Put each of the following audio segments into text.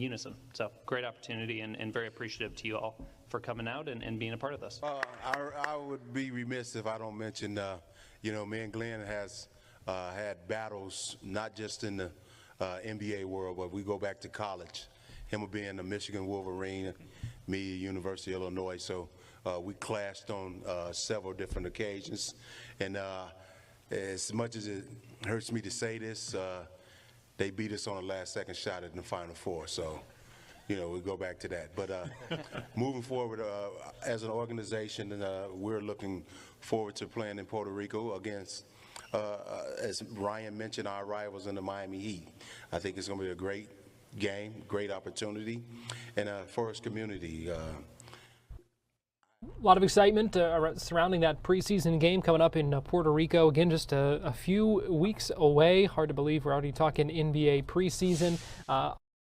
unison. So great opportunity, and very appreciative to you all for coming out and being a part of this. I would be remiss if I don't mention, me and Glenn has had battles, not just in the NBA world, but we go back to college. Him being a Michigan Wolverine, me, University of Illinois. So we clashed on several different occasions. And as much as it hurts me to say this, they beat us on the last second shot in the Final Four. So, we go back to that. But moving forward, as an organization, we're looking forward to playing in Puerto Rico against, as Ryan mentioned, our rivals in the Miami Heat. I think it's going to be a great game, great opportunity, and for his community. A lot of excitement surrounding that preseason game coming up in Puerto Rico. Again, just a few weeks away. Hard to believe we're already talking NBA preseason.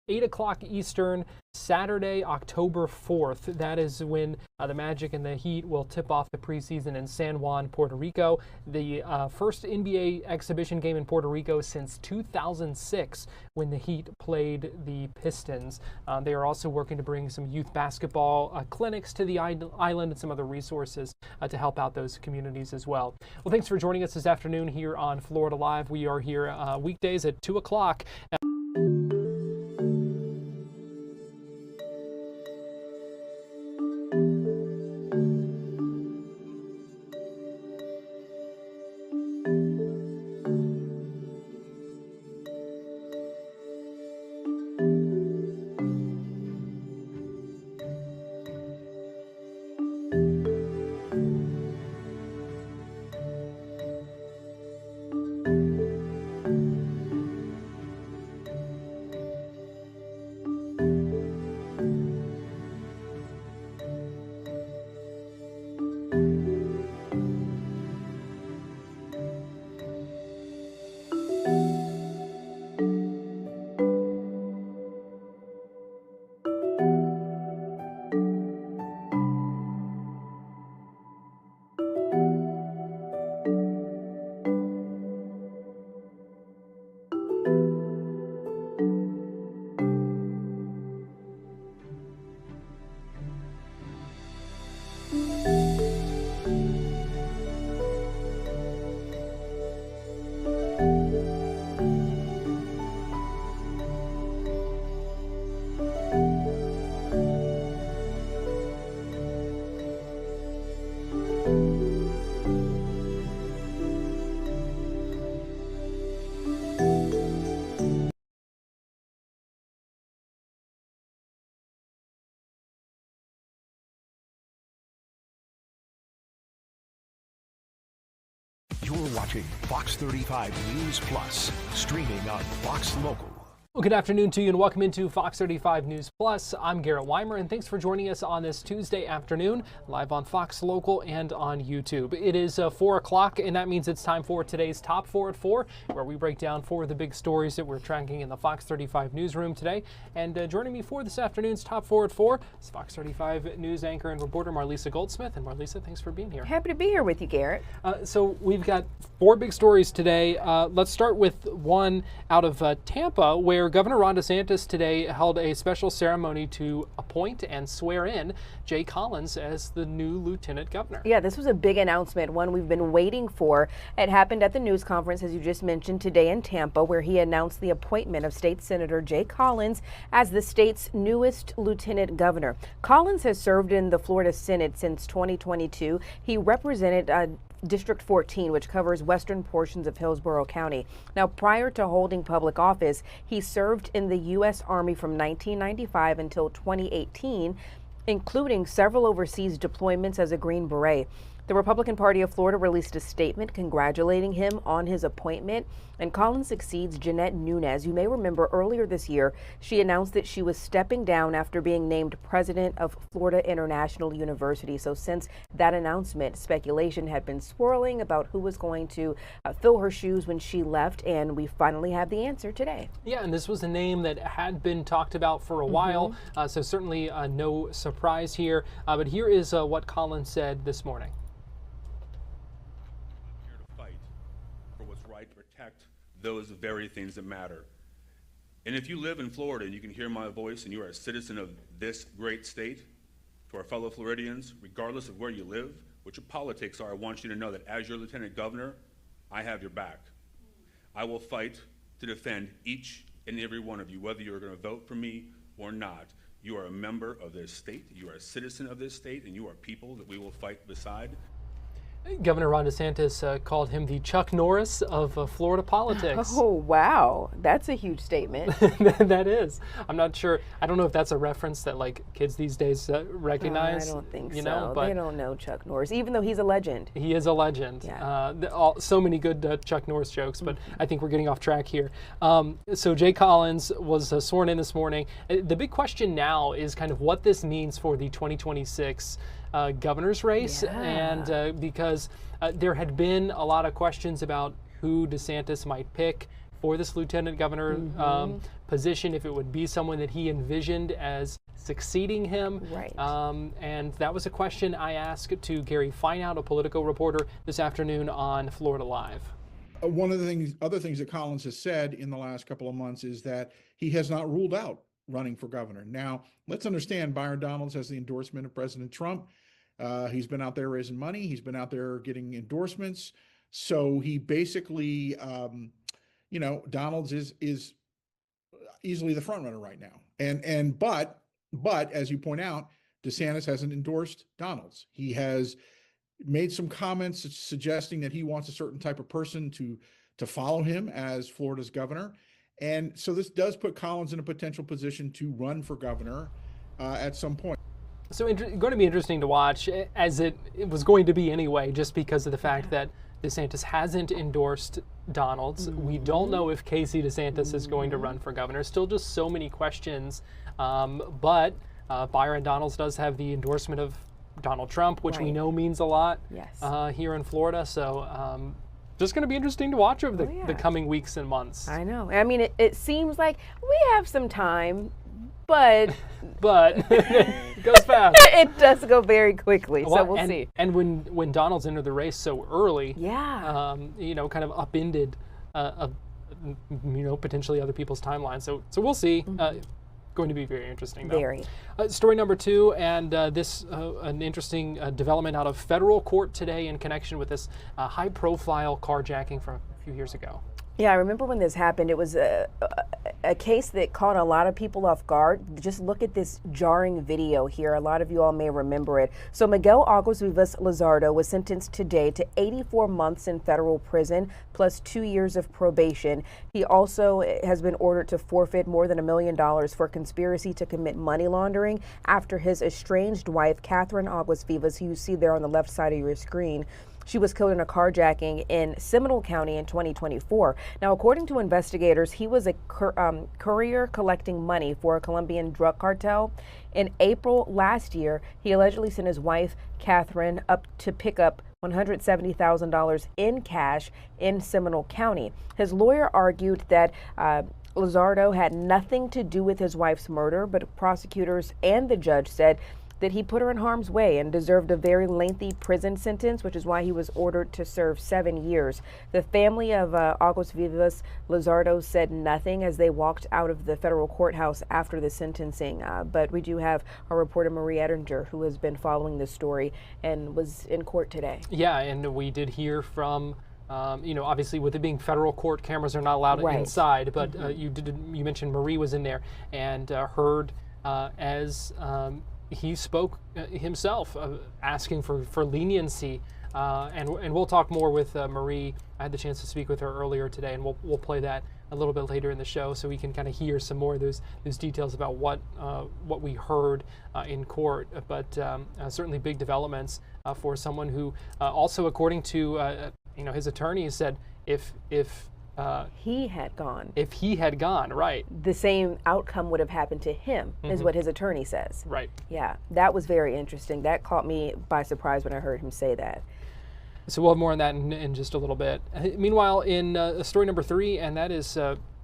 8 o'clock Eastern, Saturday, October 4th. That is when the Magic and the Heat will tip off the preseason in San Juan, Puerto Rico. The first NBA exhibition game in Puerto Rico since 2006 when the Heat played the Pistons. They are also working to bring some youth basketball clinics to the island and some other resources to help out those communities as well. Well, thanks for joining us this afternoon here on Florida Live. We are here weekdays at 2 o'clock. You're watching Fox 35 News Plus, streaming on Fox Local. Well, good afternoon to you and welcome into Fox 35 News Plus. I'm Garrett Wymer and thanks for joining us on this Tuesday afternoon, live on Fox Local and on YouTube. It is 4 o'clock and that means it's time for today's Top 4 at 4, where we break down 4 of the big stories that we're tracking in the Fox 35 newsroom today. And joining me for this afternoon's Top 4 at 4 is Fox 35 news anchor and reporter Marlisa Goldsmith. And Marlisa, thanks for being here. Happy to be here with you, Garrett. So we've got 4 big stories today. Let's start with one out of Tampa, where Governor Ron DeSantis today held a special ceremony to appoint and swear in Jay Collins as the new lieutenant governor. Yeah, this was a big announcement, one we've been waiting for. It happened at the news conference, as you just mentioned, today in Tampa, where he announced the appointment of State Senator Jay Collins as the state's newest lieutenant governor. Collins has served in the Florida Senate since 2022. He represented District 14, which covers western portions of Hillsborough County. Now, prior to holding public office, he served in the U.S. Army from 1995 until 2018, including several overseas deployments as a Green Beret. The Republican Party of Florida released a statement congratulating him on his appointment, and Collins succeeds Jeanette Nunez. You may remember earlier this year, she announced that she was stepping down after being named president of Florida International University. So since that announcement, speculation had been swirling about who was going to fill her shoes when she left, and we finally have the answer today. Yeah, and this was a name that had been talked about for a while, so certainly no surprise here. But here is what Collins said this morning. Protect those very things that matter. And if you live in Florida and you can hear my voice and you are a citizen of this great state, to our fellow Floridians, regardless of where you live, what your politics are, I want you to know that as your Lieutenant Governor, I have your back. I will fight to defend each and every one of you, whether you're going to vote for me or not. You are a member of this state, you are a citizen of this state, and you are people that we will fight beside. Governor Ron DeSantis called him the Chuck Norris of Florida politics. Oh, wow. That's a huge statement. That is. I'm not sure. I don't know if that's a reference that like kids these days recognize. I don't think you so. know, but they don't know Chuck Norris, even though he's a legend. he is a legend. Yeah. So many good Chuck Norris jokes, but I think we're getting off track here. So Jay Collins was sworn in this morning. The big question now is kind of what this means for the 2026 governor's race, and because there had been a lot of questions about who DeSantis might pick for this lieutenant governor position, if it would be someone that he envisioned as succeeding him. Right. And that was a question I asked to Gary Fineout, a Politico reporter, this afternoon on Florida Live. One of the other things that Collins has said in the last couple of months is that he has not ruled out running for governor. Now, let's understand, Byron Donalds has the endorsement of President Trump. He's been out there raising money. He's been out there getting endorsements. So he basically, Donalds is easily the front runner right now. But as you point out, DeSantis hasn't endorsed Donalds. He has made some comments suggesting that he wants a certain type of person to follow him as Florida's governor. And so this does put Collins in a potential position to run for governor at some point. So going to be interesting to watch, as it was going to be anyway, just because of the fact that DeSantis hasn't endorsed Donalds. We don't know if Casey DeSantis is going to run for governor. Still just so many questions. But Byron Donalds does have the endorsement of Donald Trump, which we know means a lot here in Florida. So just going to be interesting to watch over the coming weeks and months. I know. I mean, it seems like we have some time, but it goes fast. It does go very quickly, so we'll see. And when Donalds entered the race so early, kind of upended, potentially other people's timelines. So we'll see. Going to be very interesting, though. Very. Story number 2, and this an interesting development out of federal court today in connection with this high-profile carjacking from a few years ago. Yeah, I remember when this happened. It was a case that caught a lot of people off guard. Just look at this jarring video here. A lot of you all may remember it. So Miguel Aguas Vivas Lizardo was sentenced today to 84 months in federal prison plus 2 years of probation. He also has been ordered to forfeit more than $1 million for conspiracy to commit money laundering after his estranged wife, Catherine Aguas Vivas, who you see there on the left side of your screen, she was killed in a carjacking in Seminole County in 2024. Now, according to investigators, he was a courier collecting money for a Colombian drug cartel. In April last year, he allegedly sent his wife, Catherine, up to pick up $170,000 in cash in Seminole County. His lawyer argued that Lizardo had nothing to do with his wife's murder, but prosecutors and the judge said that he put her in harm's way and deserved a very lengthy prison sentence, which is why he was ordered to serve 7 years. The family of Aguas Vivas Lizardo said nothing as they walked out of the federal courthouse after the sentencing. But we do have our reporter Marie Ettinger, who has been following this story and was in court today. Yeah, and we did hear from obviously with it being federal court, cameras are not allowed inside, but you mentioned Marie was in there and heard as he spoke himself, asking for leniency, and we'll talk more with Marie. I had the chance to speak with her earlier today, and we'll play that a little bit later in the show, so we can kind of hear some more of those details about what we heard in court. But certainly big developments for someone who also, according to his attorney, said if he had gone, right, the same outcome would have happened to him, is what his attorney says. Right. Yeah, that was very interesting. That caught me by surprise when I heard him say that. So we'll have more on that in just a little bit. Meanwhile, in story number 3, and that is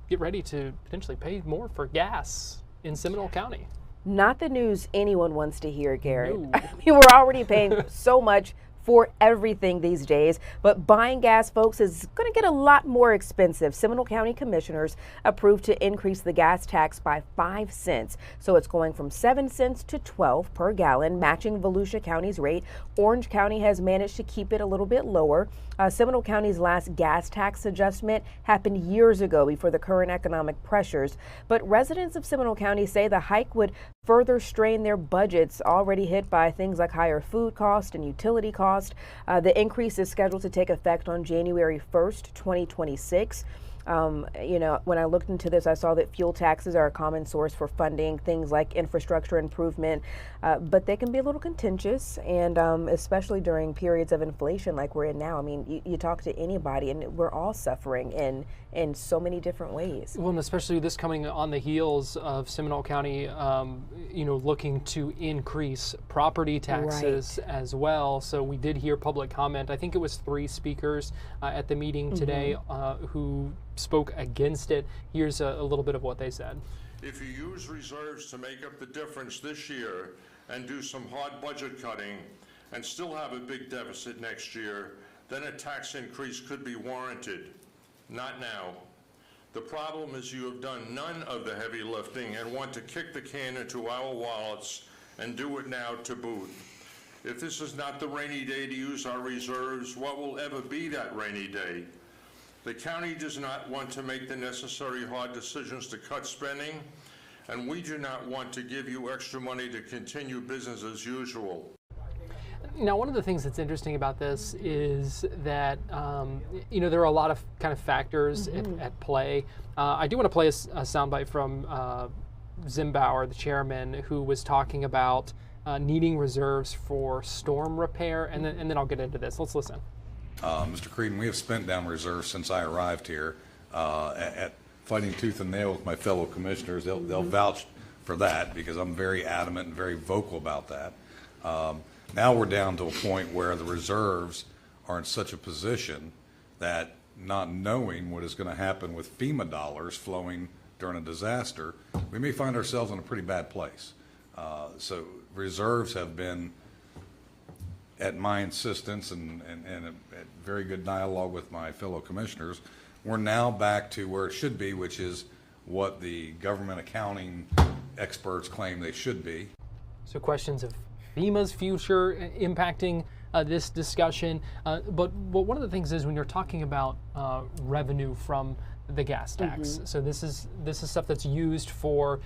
get ready to potentially pay more for gas in Seminole County. Not the news anyone wants to hear, Garrett. No. I mean, we're already paying so much for everything these days, but buying gas, folks, is going to get a lot more expensive. Seminole County commissioners approved to increase the gas tax by 5 cents. So it's going from 7 cents to 12 per gallon, matching Volusia County's rate. Orange County has managed to keep it a little bit lower. Seminole County's last gas tax adjustment happened years ago before the current economic pressures. But residents of Seminole County say the hike would further strain their budgets, already hit by things like higher food cost and utility cost. The increase is scheduled to take effect on January 1st, 2026. When I looked into this, I saw that fuel taxes are a common source for funding things like infrastructure improvement, but they can be a little contentious, and especially during periods of inflation like we're in now. I mean, you talk to anybody, and we're all suffering in so many different ways. Well, and especially this coming on the heels of Seminole County, looking to increase property taxes as well. So we did hear public comment. I think it was 3 speakers at the meeting today who spoke against it. Here's a little bit of what they said. If you use reserves to make up the difference this year and do some hard budget cutting and still have a big deficit next year, then a tax increase could be warranted. Not now. The problem is you have done none of the heavy lifting and want to kick the can into our wallets and do it now to boot. If this is not the rainy day to use our reserves, what will ever be that rainy day? The county does not want to make the necessary hard decisions to cut spending, and we do not want to give you extra money to continue business as usual. Now, one of the things that's interesting about this is that, there are a lot of kind of factors at play. I do want to play a soundbite from Zimbauer, the chairman, who was talking about needing reserves for storm repair, and then I'll get into this. Let's listen. Mr. Creedon, we have spent down reserves since I arrived here at fighting tooth and nail with my fellow commissioners. They'll vouch for that because I'm very adamant and very vocal about that. Now we're down to a point where the reserves are in such a position that, not knowing what is going to happen with FEMA dollars flowing during a disaster, we may find ourselves in a pretty bad place. So reserves have been, at my insistence and a very good dialogue with my fellow commissioners, we're now back to where it should be, which is what the government accounting experts claim they should be. So questions of FEMA's future impacting this discussion. But one of the things is when you're talking about revenue from the gas tax. So this is stuff that's used for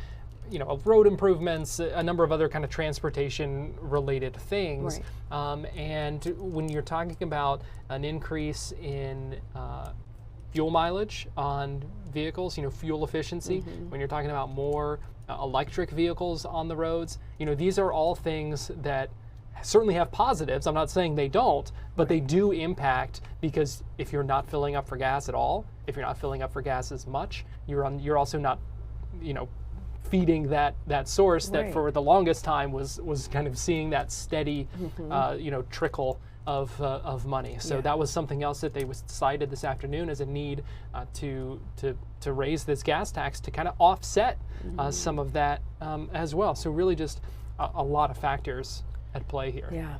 road improvements, a number of other kind of transportation related things. Right. And when you're talking about an increase in fuel mileage on vehicles, fuel efficiency, when you're talking about more electric vehicles on the roads, these are all things that certainly have positives. I'm not saying they don't, but they do impact, because if you're not filling up for gas at all, if you're not filling up for gas as much, you're also not, feeding that source that for the longest time was kind of seeing that steady, trickle of money. So that was something else that they cited this afternoon as a need to raise this gas tax to kind of offset some of that as well. So really just a lot of factors at play here. Yeah.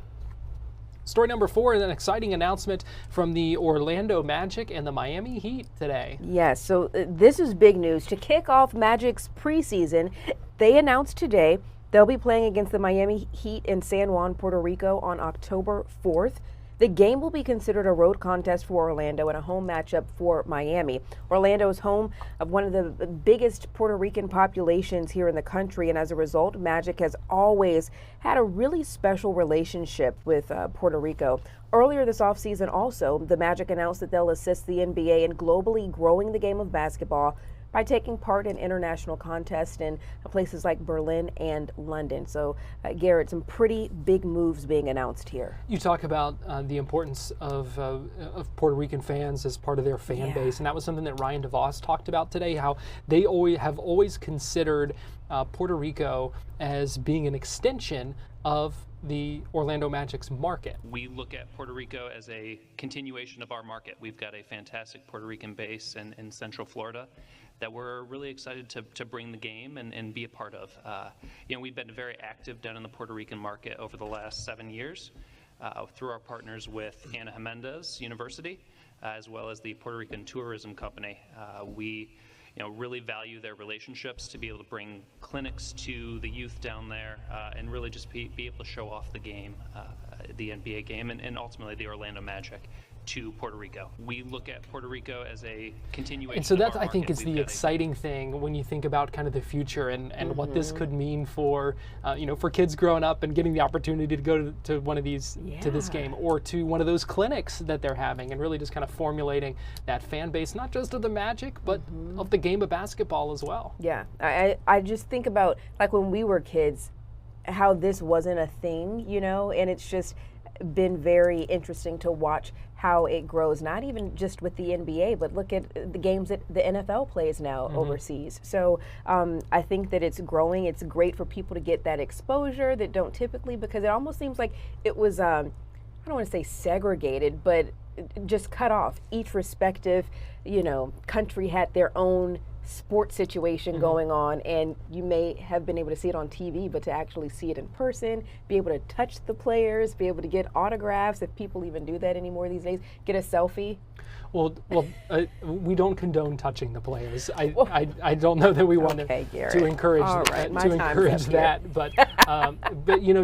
Story number 4 is an exciting announcement from the Orlando Magic and the Miami Heat today. Yes, so this is big news. To kick off Magic's preseason, they announced today they'll be playing against the Miami Heat in San Juan, Puerto Rico on October 4th. The game will be considered a road contest for Orlando and a home matchup for Miami. Orlando is home of one of the biggest Puerto Rican populations here in the country, and as a result, Magic has always had a really special relationship with Puerto Rico. Earlier this offseason also, the Magic announced that they'll assist the NBA in globally growing the game of basketball by taking part in international contests in places like Berlin and London. So, Garrett, some pretty big moves being announced here. You talk about the importance of Puerto Rican fans as part of their fan base, and that was something that Ryan DeVos talked about today, how they have always considered Puerto Rico as being an extension of the Orlando Magic's market. We look at Puerto Rico as a continuation of our market. We've got a fantastic Puerto Rican base in Central Florida that we're really excited to bring the game and be a part of. We've been very active down in the Puerto Rican market over the last 7 years. through our partners with Ana Jimenez University, as well as the Puerto Rican Tourism Company. We really value their relationships to be able to bring clinics to the youth down there and really just be able to show off the game, the NBA game, and ultimately the Orlando Magic to Puerto Rico. We look at Puerto Rico as a continuation. And so that, of our I think, market. is the exciting thing when you think about kind of the future and what this could mean for, for kids growing up and getting the opportunity to go to one of these, to this game, or to one of those clinics that they're having, and really just kind of formulating that fan base, not just of the Magic, but of the game of basketball as well. Yeah, I just think about, like, when we were kids, how this wasn't a thing, and it's just been very interesting to watch how it grows, not even just with the NBA, but look at the games that the NFL plays now overseas. So I think that it's growing. It's great for people to get that exposure that don't typically, because it almost seems like it was, I don't want to say segregated, but just cut off. Each respective, country had their own sports situation going on, and you may have been able to see it on TV, but to actually see it in person, be able to touch the players, be able to get autographs, if people even do that anymore these days, get a selfie. Well, we don't condone touching the players. I don't know that we want to encourage that, but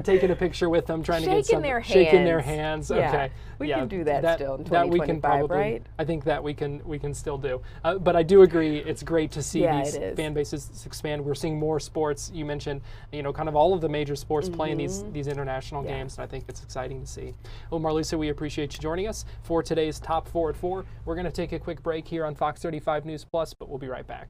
taking a picture with them, trying to get some shaking their hands. Okay, we can do that still in 2025, that we can probably, right? I think that we can still do. But I do agree, it's great to see these fan bases expand. We're seeing more sports. You mentioned, kind of all of the major sports playing these international games, and I think it's exciting to see. Well, Marlisa, we appreciate you joining us for today's Top 4 at 4. We're going to take a quick break here on Fox 35 News Plus, but we'll be right back.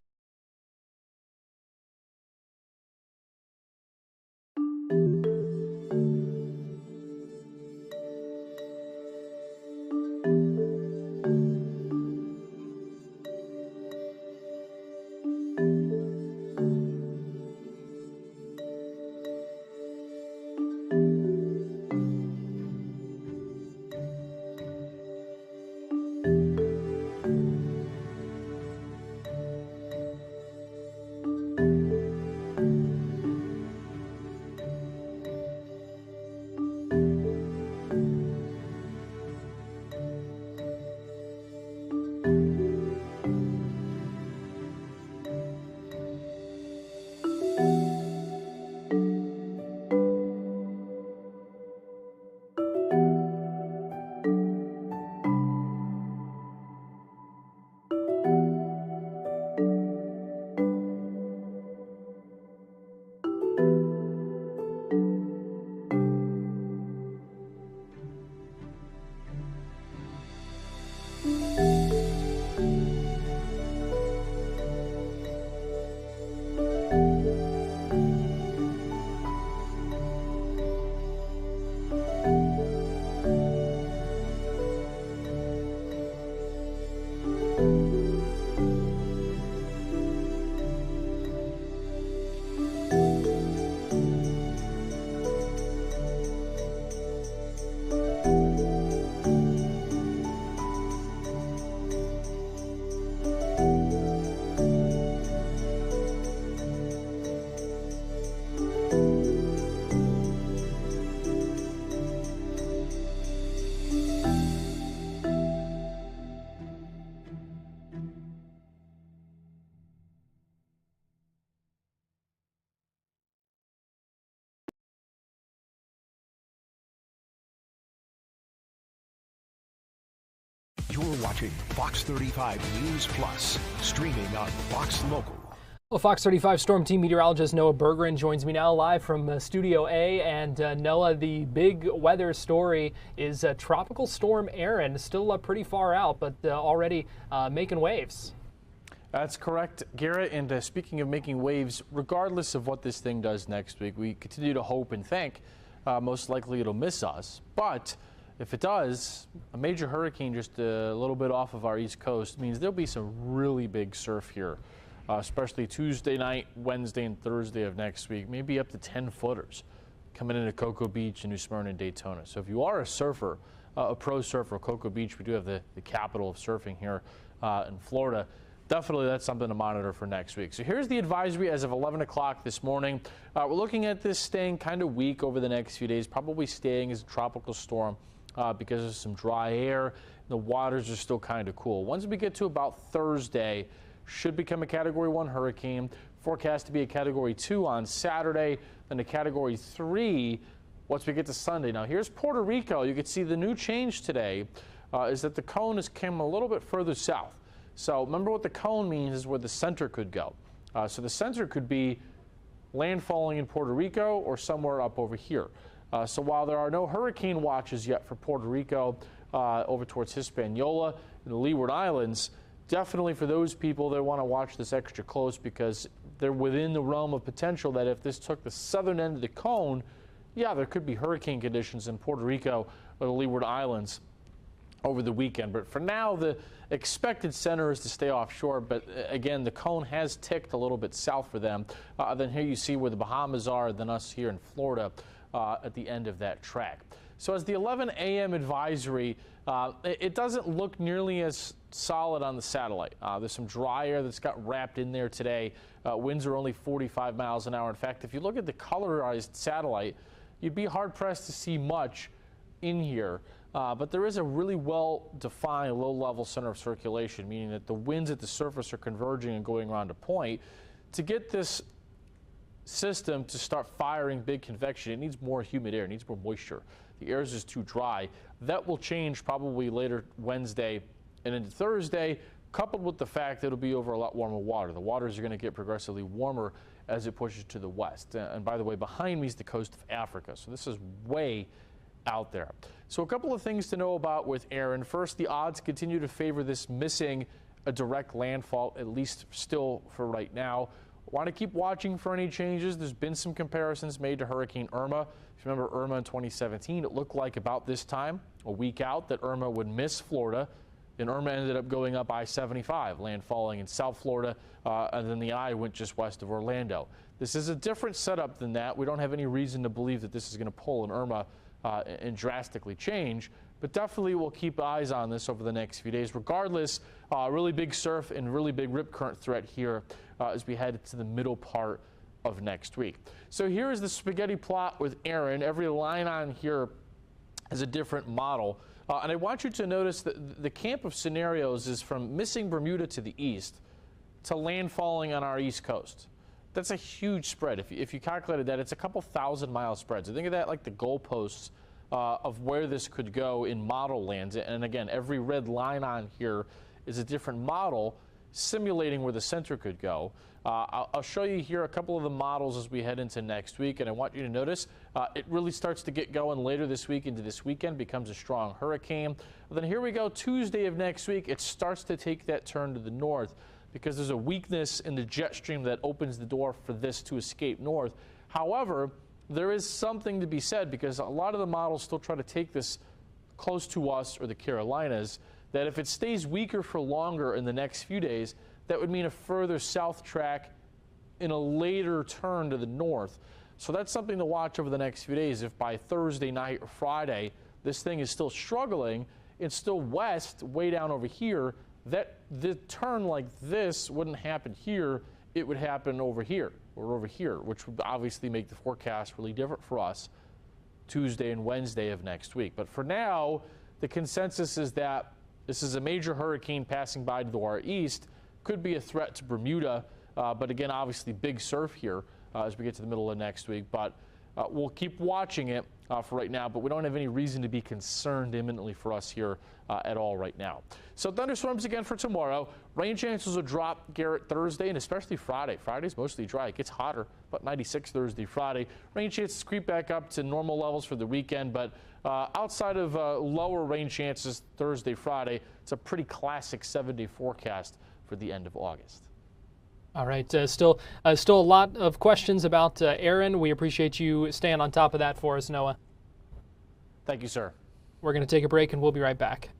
You're watching Fox 35 News Plus, streaming on Fox Local. Well, Fox 35 Storm Team meteorologist Noah Bergeron joins me now live from Studio A. And Noah, the big weather story is Tropical Storm Aaron, still pretty far out, but already making waves. That's correct, Garrett. And speaking of making waves, regardless of what this thing does next week, we continue to hope and think most likely it'll miss us. But if it does, a major hurricane just a little bit off of our east coast means there'll be some really big surf here, especially Tuesday night, Wednesday, and Thursday of next week, maybe up to 10 footers coming into Cocoa Beach and New Smyrna and Daytona. So if you are a surfer, a pro surfer, Cocoa Beach, we do have the capital of surfing here in Florida. definitely that's something to monitor for next week. So here's the advisory as of 11 o'clock this morning. We're looking at this staying kind of weak over the next few days, probably staying as a tropical storm because of some dry air. The waters are still kind of cool. Once we get to about Thursday, should become a Category 1 hurricane. Forecast to be a Category 2 on Saturday, then a Category 3 once we get to Sunday. Now here's Puerto Rico. You can see the new change today is that the cone has come a little bit further south. So remember what the cone means is where the center could go. So the center could be landfalling in Puerto Rico or somewhere up over here. So while there are no hurricane watches yet for Puerto Rico over towards Hispaniola and the Leeward Islands, definitely for those people that want to watch this extra close because they're within the realm of potential that if this took the southern end of the cone, yeah, there could be hurricane conditions in Puerto Rico or the Leeward Islands over the weekend. But for now, the expected center is to stay offshore. But again, the cone has ticked a little bit south for them. Then here you see where the Bahamas are, then us here in Florida at the end of that track. So as the 11 a.m. advisory, it doesn't look nearly as solid on the satellite. There's some dry air that's got wrapped in there today. Winds are only 45 miles an hour. In fact, if you look at the colorized satellite, you'd be hard-pressed to see much in here. But there is a really well-defined low-level center of circulation, meaning that the winds at the surface are converging and going around a point. To get this system to start firing big convection, it needs more humid air, it needs more moisture. The air is just too dry. That will change probably later Wednesday and into Thursday, coupled with the fact that it'll be over a lot warmer water. The waters are going to get progressively warmer as it pushes to the west. And by the way, behind me is the coast of Africa, so this is way out there. So a couple of things to know about with Aaron. First, the odds continue to favor this missing a direct landfall, at least still for right now. Want to keep watching for any changes. There's been some comparisons made to Hurricane Irma. If you remember Irma in 2017, it looked like about this time, a week out, that Irma would miss Florida. And Irma ended up going up I-75, landfalling in South Florida, and then the eye went just west of Orlando. This is a different setup than that. We don't have any reason to believe that this is going to pull an Irma and drastically change, but definitely we'll keep eyes on this over the next few days. Regardless, really big surf and really big rip current threat here as we head to the middle part of next week. So here is the spaghetti plot with Aaron. Every line on here is a different model. And I want you to notice that the camp of scenarios is from missing Bermuda to the east to landfalling on our east coast. That's a huge spread. If you calculated that, it's a couple 1,000-mile spread. So think of that like the goalposts of where this could go in model lands. And again, every red line on here is a different model simulating where the center could go. I'll show you here a couple of the models as we head into next week, and I want you to notice it really starts to get going later this week into this weekend, becomes a strong hurricane. But then here we go, Tuesday of next week, it starts to take that turn to the north because there's a weakness in the jet stream that opens the door for this to escape north. However, there is something to be said because a lot of the models still try to take this close to us or the Carolinas, that if it stays weaker for longer in the next few days, that would mean a further south track in a later turn to the north. So that's something to watch over the next few days. If by Thursday night or Friday, this thing is still struggling, it's still west, way down over here, that the turn like this wouldn't happen here, it would happen over here or over here, which would obviously make the forecast really different for us Tuesday and Wednesday of next week. But for now, the consensus is that this is a major hurricane passing by to our east, could be a threat to Bermuda, but again, obviously big surf here as we get to the middle of next week. But we'll keep watching it for right now, but we don't have any reason to be concerned imminently for us here at all right now. So thunderstorms again for tomorrow. Rain chances will drop, Garrett, Thursday and especially Friday. Friday's mostly dry. It gets hotter, but 96 Thursday, Friday. Rain chances creep back up to normal levels for the weekend, but outside of lower rain chances Thursday, Friday, it's a pretty classic 7-day forecast for the end of August. All right, still a lot of questions about Aaron. We appreciate you staying on top of that for us, Noah. Thank you, sir. We're going to take a break and we'll be right back.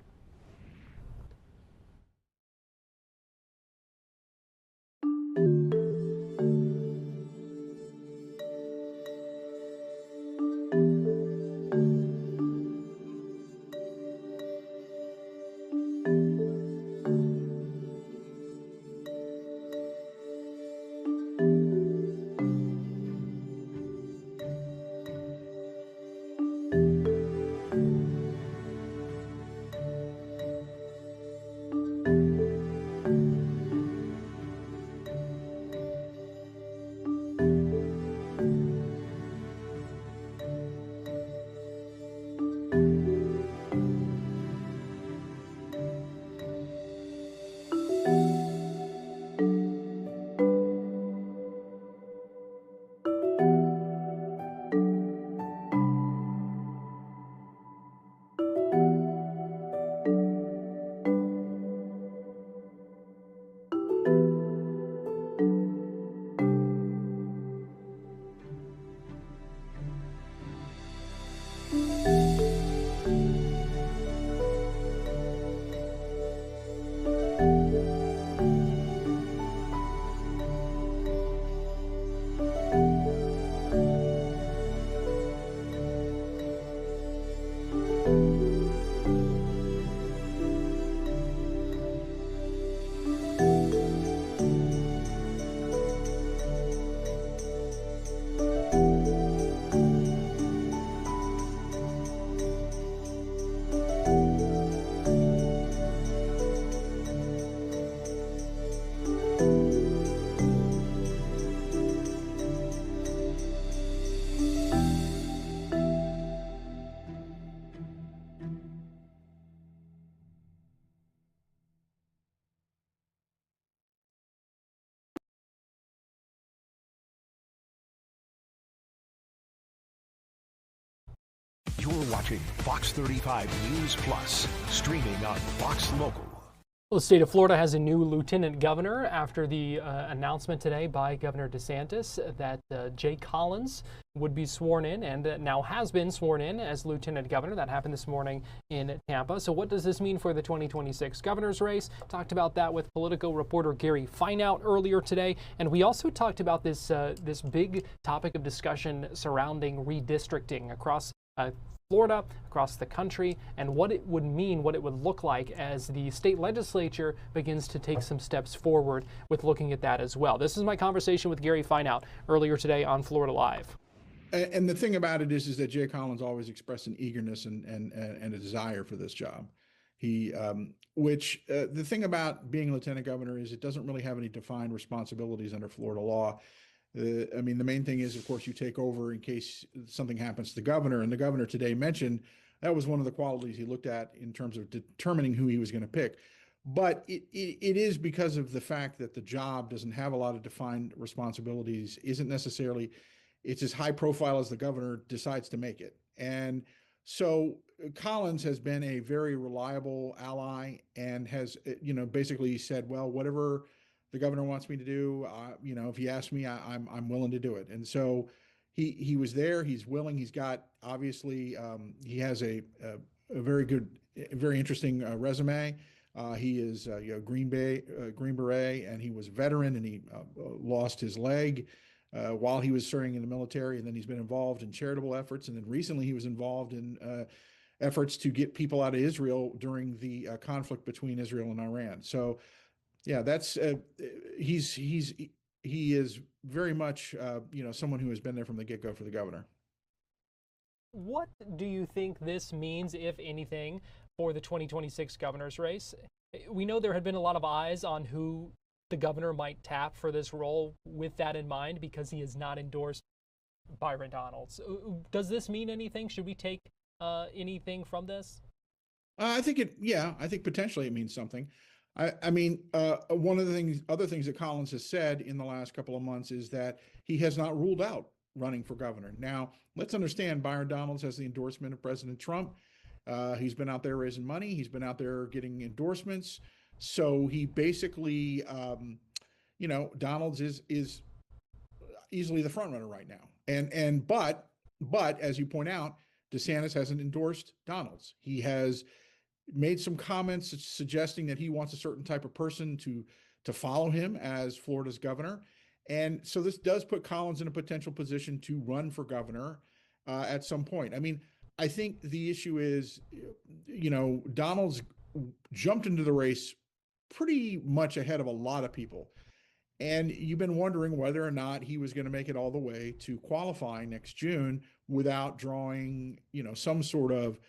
You're watching Fox 35 News Plus, streaming on Fox Local. Well, the state of Florida has a new lieutenant governor after the announcement today by Governor DeSantis that Jay Collins would be sworn in and now has been sworn in as lieutenant governor. That happened this morning in Tampa. So what does this mean for the 2026 governor's race? Talked about that with Politico reporter Gary Fineout earlier today. And we also talked about this, this big topic of discussion surrounding redistricting across Florida, across the country, and what it would mean, what it would look like as the state legislature begins to take some steps forward with looking at that as well. This is my conversation with Gary Fineout earlier today on Florida Live. And the thing about it is that Jay Collins always expressed an eagerness and a desire for this job. He, the thing about being lieutenant governor is it doesn't really have any defined responsibilities under Florida law. I mean, the main thing is, of course, you take over in case something happens to the governor. And the governor today mentioned that was one of the qualities he looked at in terms of determining who he was going to pick. But it is because of the fact that the job doesn't have a lot of defined responsibilities, isn't necessarily, it's as high profile as the governor decides to make it. And so Collins has been a very reliable ally and has, basically said, well, whatever the governor wants me to do, if he asks me, I'm willing to do it. And so he was there. He's willing. He's got, obviously, he has a very good, very interesting resume. He is Green Beret, and he was a veteran, and he lost his leg while he was serving in the military, and then he's been involved in charitable efforts, and then recently he was involved in efforts to get people out of Israel during the conflict between Israel and Iran. So, yeah, that's he is very much someone who has been there from the get-go for the governor. What do you think this means, if anything, for the 2026 governor's race? We know there had been a lot of eyes on who the governor might tap for this role with that in mind, because he has not endorsed Byron Donalds. Does this mean anything? Should we take anything from this? I think potentially it means something. I mean, one of the other things that Collins has said in the last couple of months is that he has not ruled out running for governor. Now, let's understand, Byron Donalds has the endorsement of President Trump. He's been out there raising money. He's been out there getting endorsements. So he basically, Donalds is easily the front runner right now. But as you point out, DeSantis hasn't endorsed Donalds. He has made some comments suggesting that he wants a certain type of person to follow him as Florida's governor. And so this does put Collins in a potential position to run for governor at some point. I mean, I think the issue is, Donalds jumped into the race pretty much ahead of a lot of people. And you've been wondering whether or not he was going to make it all the way to qualifying next June without drawing, some sort of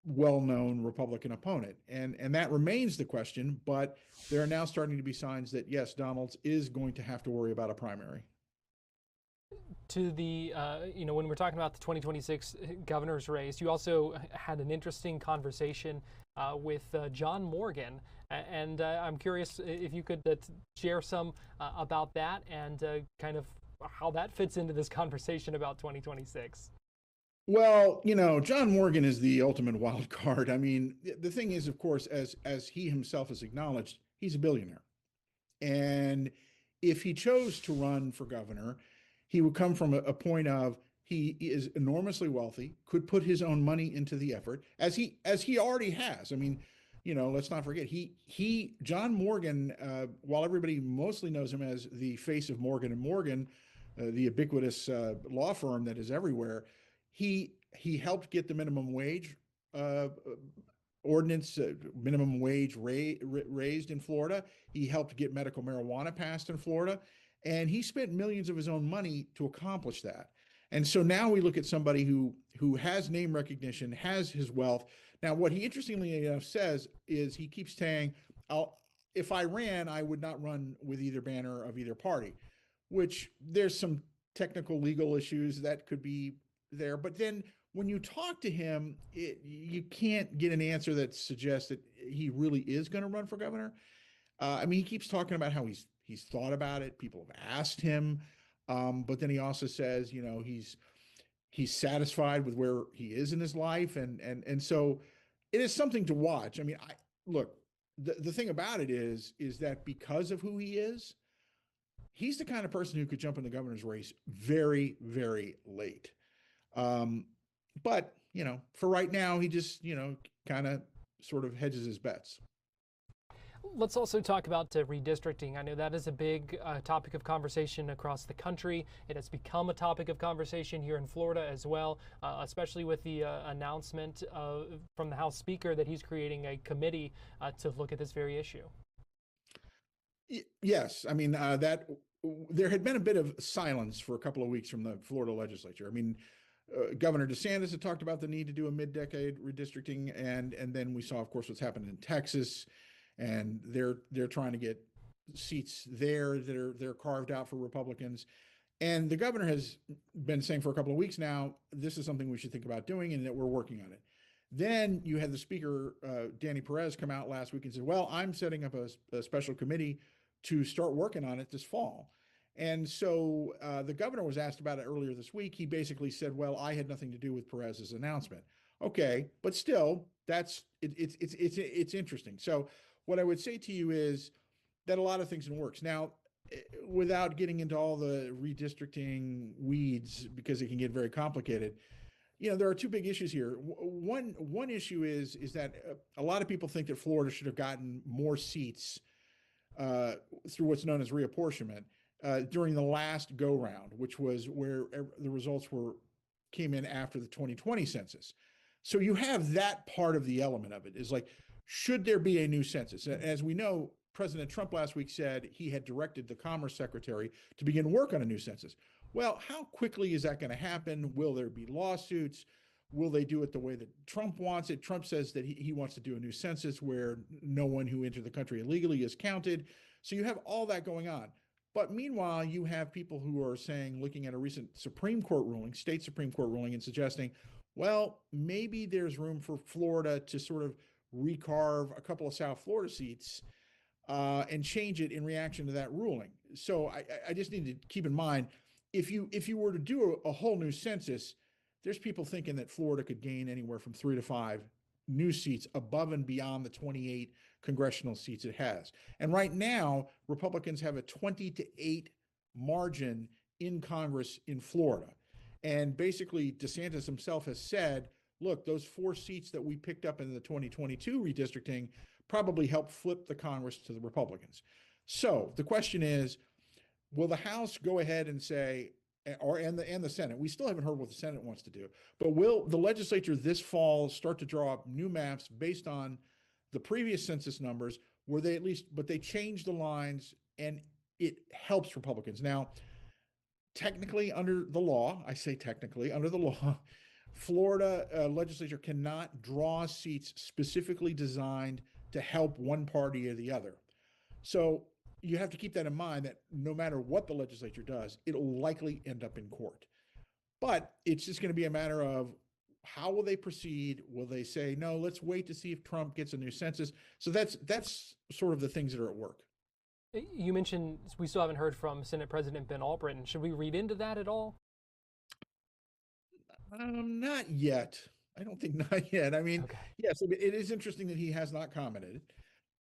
well-known Republican opponent. And that remains the question, but there are now starting to be signs that, yes, Donalds is going to have to worry about a primary. To the, when we're talking about the 2026 governor's race, you also had an interesting conversation with John Morgan. And I'm curious if you could share some about that and kind of how that fits into this conversation about 2026. Well, John Morgan is the ultimate wild card. I mean, the thing is, of course, as he himself has acknowledged, he's a billionaire. And if he chose to run for governor, he would come from a point of he is enormously wealthy, could put his own money into the effort, as he already has. I mean, let's not forget, John Morgan, while everybody mostly knows him as the face of Morgan & Morgan, the ubiquitous law firm that is everywhere, he helped get the minimum wage ordinance, minimum wage raised in Florida. He helped get medical marijuana passed in Florida, and he spent millions of his own money to accomplish that. And so now we look at somebody who has name recognition, has his wealth. Now, what he interestingly enough says is he keeps saying, if I ran, I would not run with either banner of either party, which there's some technical legal issues that could be there. But then when you talk to him, you can't get an answer that suggests that he really is going to run for governor. I mean, he keeps talking about how he's thought about it. People have asked him. But then he also says, he's satisfied with where he is in his life, and so it is something to watch. I mean, look, the thing about it is that because of who he is, he's the kind of person who could jump in the governor's race very, very late. But, for right now, he just, kind of sort of hedges his bets. Let's also talk about redistricting. I know that is a big topic of conversation across the country. It has become a topic of conversation here in Florida as well, especially with the announcement from the House Speaker that he's creating a committee to look at this very issue. Yes. I mean, that there had been a bit of silence for a couple of weeks from the Florida legislature. I mean, Governor DeSantis had talked about the need to do a mid-decade redistricting, and then we saw, of course, what's happened in Texas. And they're trying to get seats there that they're carved out for Republicans. And the governor has been saying for a couple of weeks now, this is something we should think about doing and that we're working on it. Then you had the speaker, Danny Perez, come out last week and said, well, I'm setting up a special committee to start working on it this fall. And so the governor was asked about it earlier this week. He basically said, well, I had nothing to do with Perez's announcement. Okay, but still, it's interesting. So what I would say to you is that a lot of things in works. Now, without getting into all the redistricting weeds, because it can get very complicated, there are two big issues here. One issue is that a lot of people think that Florida should have gotten more seats through what's known as reapportionment during the last go-round, which was where the results came in after the 2020 census. So you have that part of the element of it is like, should there be a new census? As we know, President Trump last week said he had directed the Commerce Secretary to begin work on a new census. Well, how quickly is that going to happen? Will there be lawsuits? Will they do it the way that Trump wants it? Trump says that he wants to do a new census where no one who entered the country illegally is counted. So you have all that going on. But meanwhile, you have people who are saying, looking at a recent Supreme Court ruling, state Supreme Court ruling, and suggesting, well, maybe there's room for Florida to sort of recarve a couple of South Florida seats and change it in reaction to that ruling. So I just need to keep in mind, if you were to do a whole new census, there's people thinking that Florida could gain anywhere from 3 to 5 new seats above and beyond the 28 congressional seats it has. And right now, Republicans have a 20-8 margin in Congress in Florida. And basically, DeSantis himself has said, look, those 4 seats that we picked up in the 2022 redistricting probably helped flip the Congress to the Republicans. So the question is, will the House go ahead and say, and the Senate, we still haven't heard what the Senate wants to do, but will the legislature this fall start to draw up new maps based on the previous census numbers, where they change the lines and it helps Republicans? Now, technically under the law, I say technically under the law, Florida legislature cannot draw seats specifically designed to help one party or the other. So you have to keep that in mind, that no matter what the legislature does, it'll likely end up in court. But it's just going to be a matter of how will they proceed? Will they say, no, let's wait to see if Trump gets a new census? So that's sort of the things that are at work. You mentioned we still haven't heard from Senate President Ben Albritton. Should we read into that at all? Not yet. I don't think not yet. I mean, okay. Yes, it is interesting that he has not commented.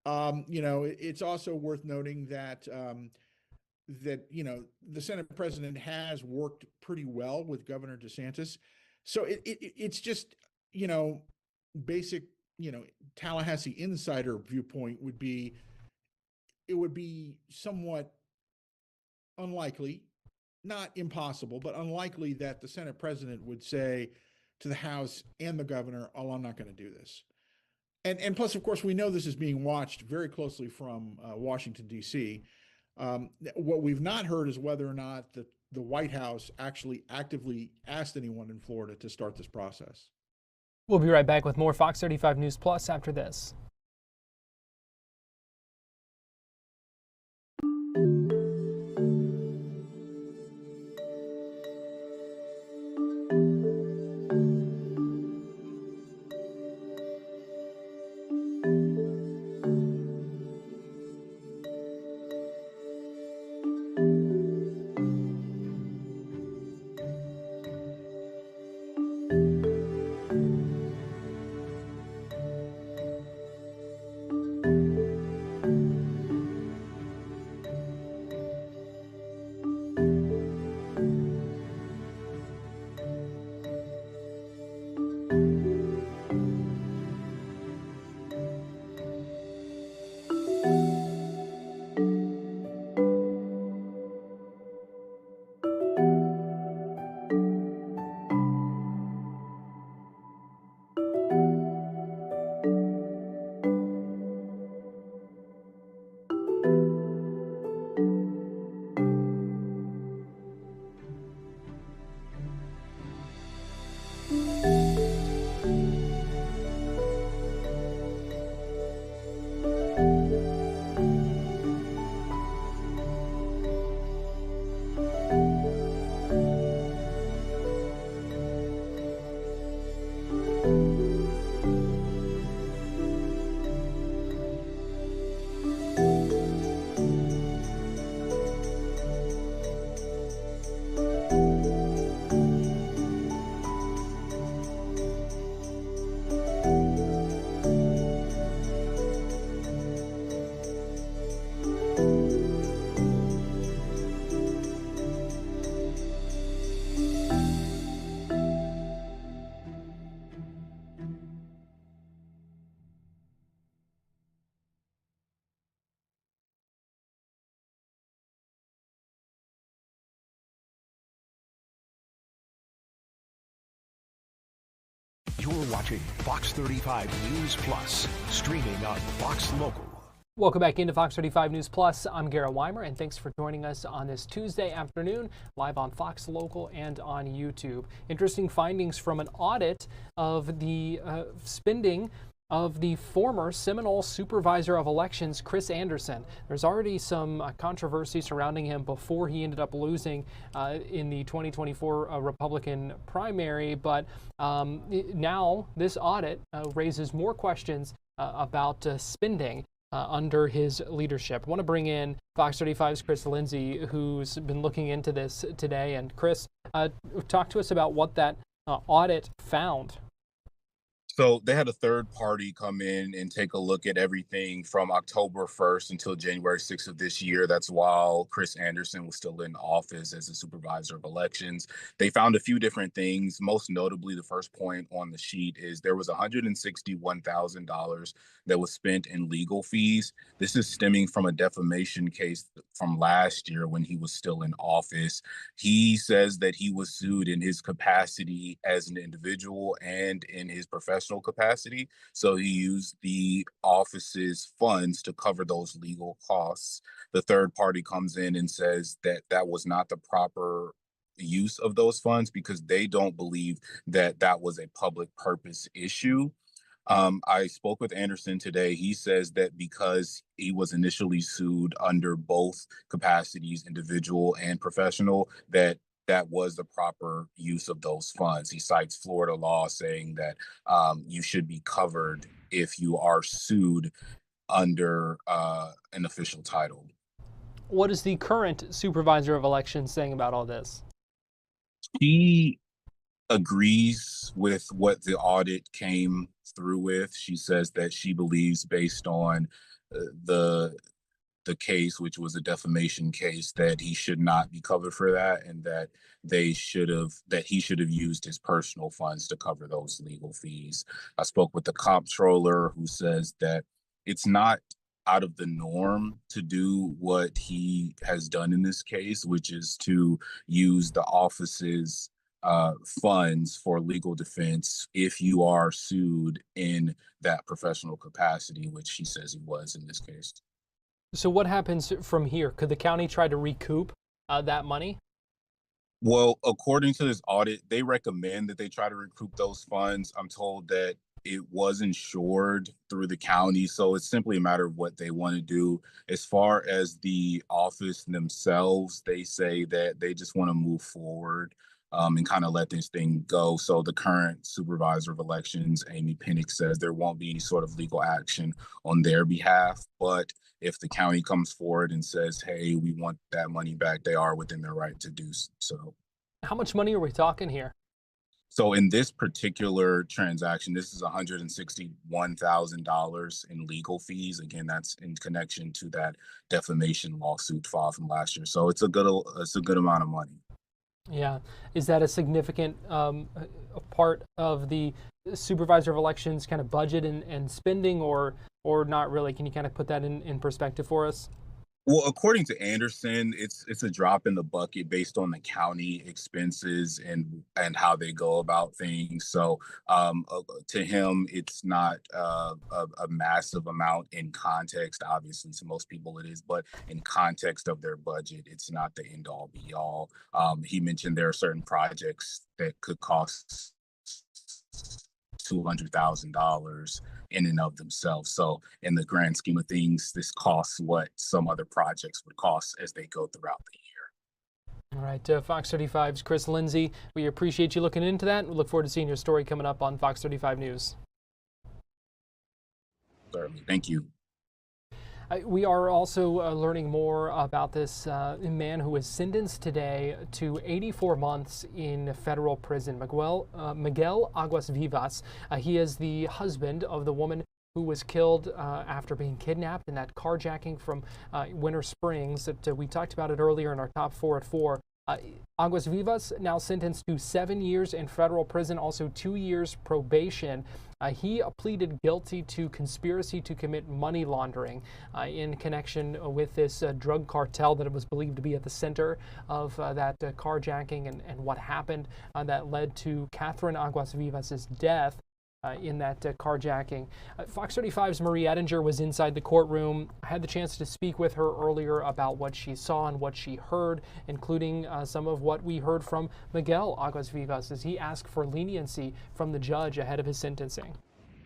It's also worth noting that the Senate President has worked pretty well with Governor DeSantis. So it's just, basic, Tallahassee insider viewpoint would be, it would be somewhat unlikely, not impossible, but unlikely that the Senate President would say to the House and the governor, oh, I'm not going to do this. And plus, of course, we know this is being watched very closely from Washington, D.C. What we've not heard is whether or not the White House actually actively asked anyone in Florida to start this process. We'll be right back with more Fox 35 News Plus after this. You're watching Fox 35 News Plus, streaming on Fox Local. Welcome back into Fox 35 News Plus. I'm Garrett Wymer, and thanks for joining us on this Tuesday afternoon, live on Fox Local and on YouTube. Interesting findings from an audit of the spending of the former Seminole supervisor of elections, Chris Anderson. There's already some controversy surrounding him before he ended up losing in the 2024 Republican primary, but now this audit raises more questions about spending under his leadership. I want to bring in Fox 35's Chris Lindsay, who's been looking into this today. And Chris, talk to us about what that audit found. So they had a third party come in and take a look at everything from October 1st until January 6th of this year. That's while Chris Anderson was still in office as a supervisor of elections. They found a few different things. Most notably, the first point on the sheet is there was $161,000 that was spent in legal fees. This is stemming from a defamation case from last year when he was still in office. He says that he was sued in his capacity as an individual and in his professional capacity. So he used the office's funds to cover those legal costs. The third party comes in and says that that was not the proper use of those funds because they don't believe that that was a public purpose issue. I spoke with Anderson today. He says that because he was initially sued under both capacities, individual and professional, that was the proper use of those funds. He cites Florida law saying that you should be covered if you are sued under an official title. What is the current supervisor of elections saying about all this? She agrees with what the audit came through with. She says that she believes, based on the case, which was a defamation case, that he should not be covered for that, and that he should have used his personal funds to cover those legal fees. I spoke with the comptroller, who says that it's not out of the norm to do what he has done in this case, which is to use the office's funds for legal defense if you are sued in that professional capacity, which he says he was in this case. So what happens from here? Could the county try to recoup that money? Well, according to this audit, they recommend that they try to recoup those funds. I'm told that it was insured through the county, so it's simply a matter of what they want to do. As far as the office themselves, they say that they just want to move forward and kind of let this thing go. So the current supervisor of elections, Amy Pennick, says there won't be any sort of legal action on their behalf. But if the county comes forward and says, hey, we want that money back, they are within their right to do so. How much money are we talking here? So in this particular transaction, this is $161,000 in legal fees. Again, that's in connection to that defamation lawsuit filed from last year. So it's a good amount of money. Yeah. Is that a significant part of the supervisor of elections kind of budget and spending, or not really? Can you kind of put that in perspective for us? Well, according to Anderson, it's a drop in the bucket based on the county expenses and how they go about things. So to him, it's not a massive amount in context. Obviously, to most people it is, but in context of their budget, it's not the end all be all. He mentioned there are certain projects that could cost $200,000 in and of themselves. So in the grand scheme of things, this costs what some other projects would cost as they go throughout the year. All right, Fox 35's Chris Lindsay, we appreciate you looking into that. We look forward to seeing your story coming up on Fox 35 News. Certainly. Thank you. We are also learning more about this man who was sentenced today to 84 months in federal prison. Miguel Aguas Vivas. He is the husband of the woman who was killed after being kidnapped in that carjacking from Winter Springs that we talked about it earlier in our top 4 at 4. Aguas Vivas now sentenced to 7 years in federal prison, also 2 years probation. He pleaded guilty to conspiracy to commit money laundering in connection with this drug cartel that it was believed to be at the center of that carjacking and what happened that led to Catherine Aguas Vivas' death. in that carjacking. Fox 35's Marie Ettinger was inside the courtroom. I had the chance to speak with her earlier about what she saw and what she heard, including some of what we heard from Miguel Aguas Vivas as he asked for leniency from the judge ahead of his sentencing.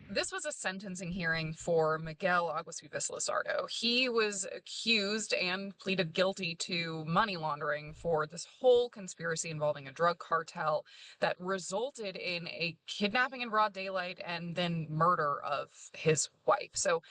This was a sentencing hearing for Miguel Aguas Vivas Lizardo. He was accused and pleaded guilty to money laundering for this whole conspiracy involving a drug cartel that resulted in a kidnapping in broad daylight and then murder of his wife. So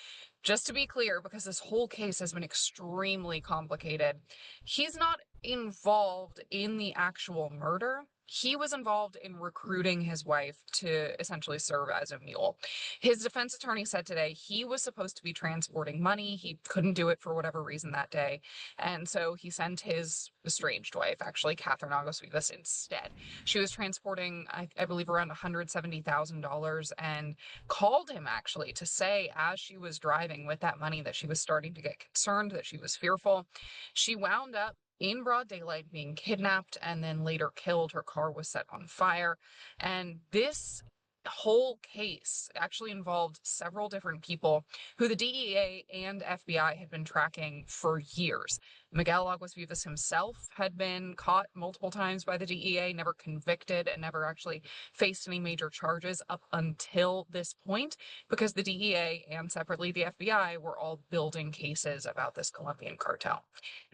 just to be clear, because this whole case has been extremely complicated, he's not involved in the actual murder. He was involved in recruiting his wife to essentially serve as a mule. His defense attorney said today he was supposed to be transporting money. He couldn't do it for whatever reason that day. And so he sent his estranged wife, actually, Catherine Aguas Vivas, instead. She was transporting, I believe, around $170,000 and called him actually to say as she was driving with that money that she was starting to get concerned, that she was fearful. She wound up in broad daylight being kidnapped and then later killed. Her car was set on fire. And this whole case actually involved several different people who the DEA and FBI had been tracking for years. Miguel Aguas Vivas himself had been caught multiple times by the DEA, never convicted, and never actually faced any major charges up until this point, because the DEA and separately the FBI were all building cases about this Colombian cartel.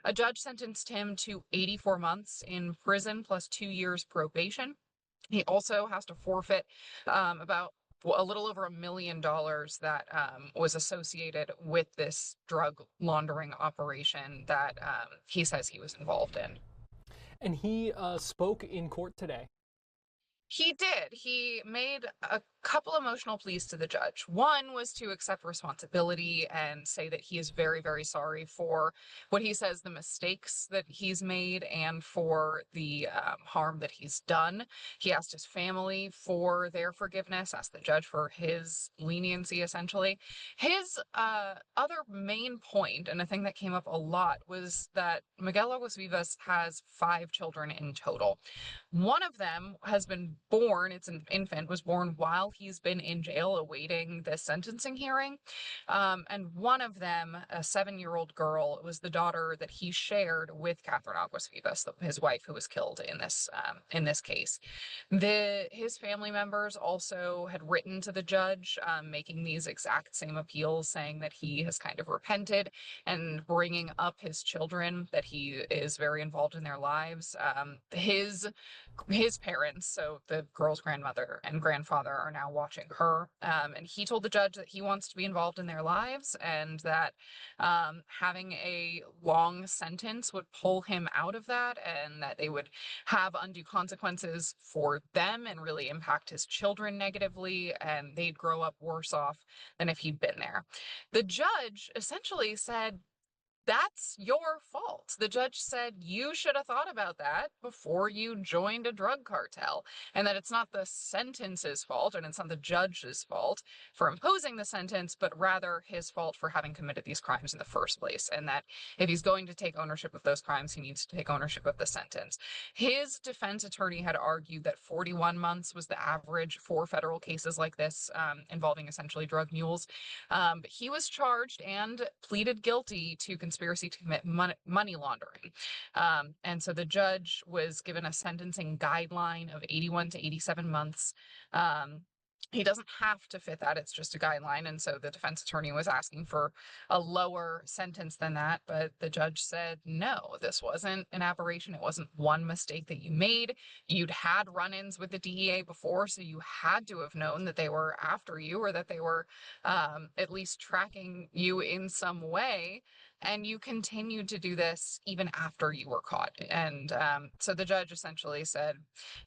A judge sentenced him to 84 months in prison plus 2 years probation. He also has to forfeit about a little over $1 million that was associated with this drug laundering operation that he says he was involved in. And he spoke in court today. He did. He made a couple emotional pleas to the judge. One was to accept responsibility and say that he is very, very sorry for what he says the mistakes that he's made and for the harm that he's done. He asked his family for their forgiveness, asked the judge for his leniency, essentially. His other main point, and a thing that came up a lot, was that Miguel Aguas Vivas has 5 children in total. One of them has been born, it's an infant, was born while he's been in jail awaiting the sentencing hearing. And one of them, a 7-year-old girl, was the daughter that he shared with Catherine Aguas Vivas, his wife, who was killed in this case. His family members also had written to the judge, making these exact same appeals, saying that he has kind of repented and bringing up his children, that he is very involved in their lives. His parents, so the girl's grandmother and grandfather, are now watching her. And he told the judge that he wants to be involved in their lives and that having a long sentence would pull him out of that and that they would have undue consequences for them and really impact his children negatively, and they'd grow up worse off than if he'd been there. The judge essentially said, that's your fault. The judge said you should have thought about that before you joined a drug cartel, and that it's not the sentence's fault and it's not the judge's fault for imposing the sentence, but rather his fault for having committed these crimes in the first place, and that if he's going to take ownership of those crimes, he needs to take ownership of the sentence. His defense attorney had argued that 41 months was the average for federal cases like this involving essentially drug mules. But he was charged and pleaded guilty to conspiracy to commit money laundering. And so the judge was given a sentencing guideline of 81 to 87 months. He doesn't have to fit that, it's just a guideline. And so the defense attorney was asking for a lower sentence than that, but the judge said, no, this wasn't an aberration. It wasn't one mistake that you made. You'd had run-ins with the DEA before, so you had to have known that they were after you, or that they were at least tracking you in some way. And you continued to do this even after you were caught. And so the judge essentially said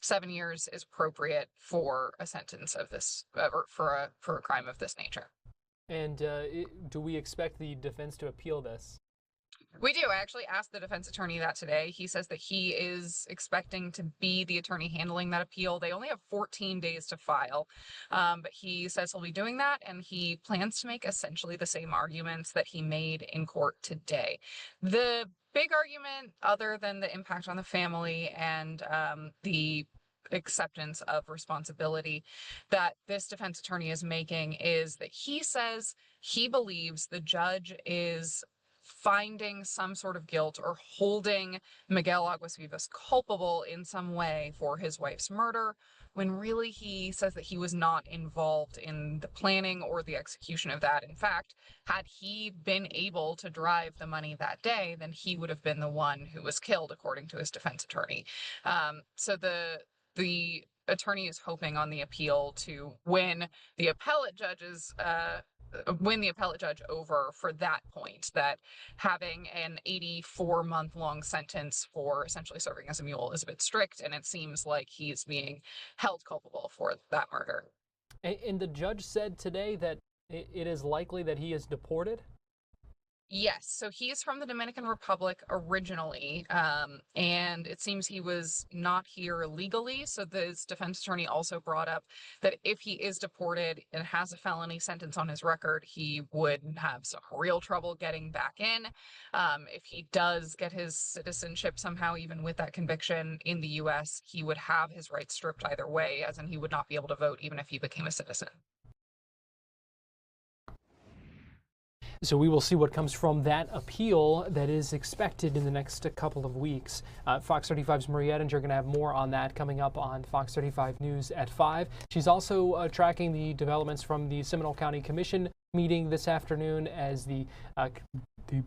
7 years is appropriate for a sentence of this, or for a crime of this nature. And do we expect the defense to appeal this? We do. I actually asked the defense attorney that today. He says that he is expecting to be the attorney handling that appeal. They only have 14 days to file, but he says he'll be doing that, and he plans to make essentially the same arguments that he made in court today. The big argument, other than the impact on the family and the acceptance of responsibility that this defense attorney is making is that he says he believes the judge is finding some sort of guilt or holding Miguel Aguas Vivas culpable in some way for his wife's murder, when really he says that he was not involved in the planning or the execution of that. In fact, had he been able to drive the money that day, then he would have been the one who was killed, according to his defense attorney. So the attorney is hoping on the appeal to win the appellate judge over for that point, that having an 84-month-long sentence for essentially serving as a mule is a bit strict, and it seems like he's being held culpable for that murder. And the judge said today that it is likely that he is deported? Yes, so he's from the Dominican Republic originally, and it seems he was not here legally. So the defense attorney also brought up that if he is deported and has a felony sentence on his record, he would have some real trouble getting back in. If he does get his citizenship somehow, even with that conviction in the U.S., he would have his rights stripped either way, as in he would not be able to vote even if he became a citizen. So we will see what comes from that appeal that is expected in the next couple of weeks. Fox 35's Marie Ettinger going to have more on that coming up on Fox 35 News at 5. She's also tracking the developments from the Seminole County Commission meeting this afternoon as the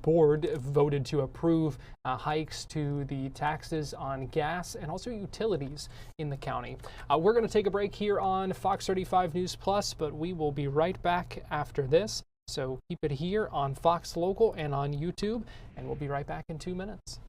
board voted to approve hikes to the taxes on gas and also utilities in the county. We're going to take a break here on Fox 35 News Plus, but we will be right back after this. So keep it here on Fox Local and on YouTube, and we'll be right back in 2 minutes.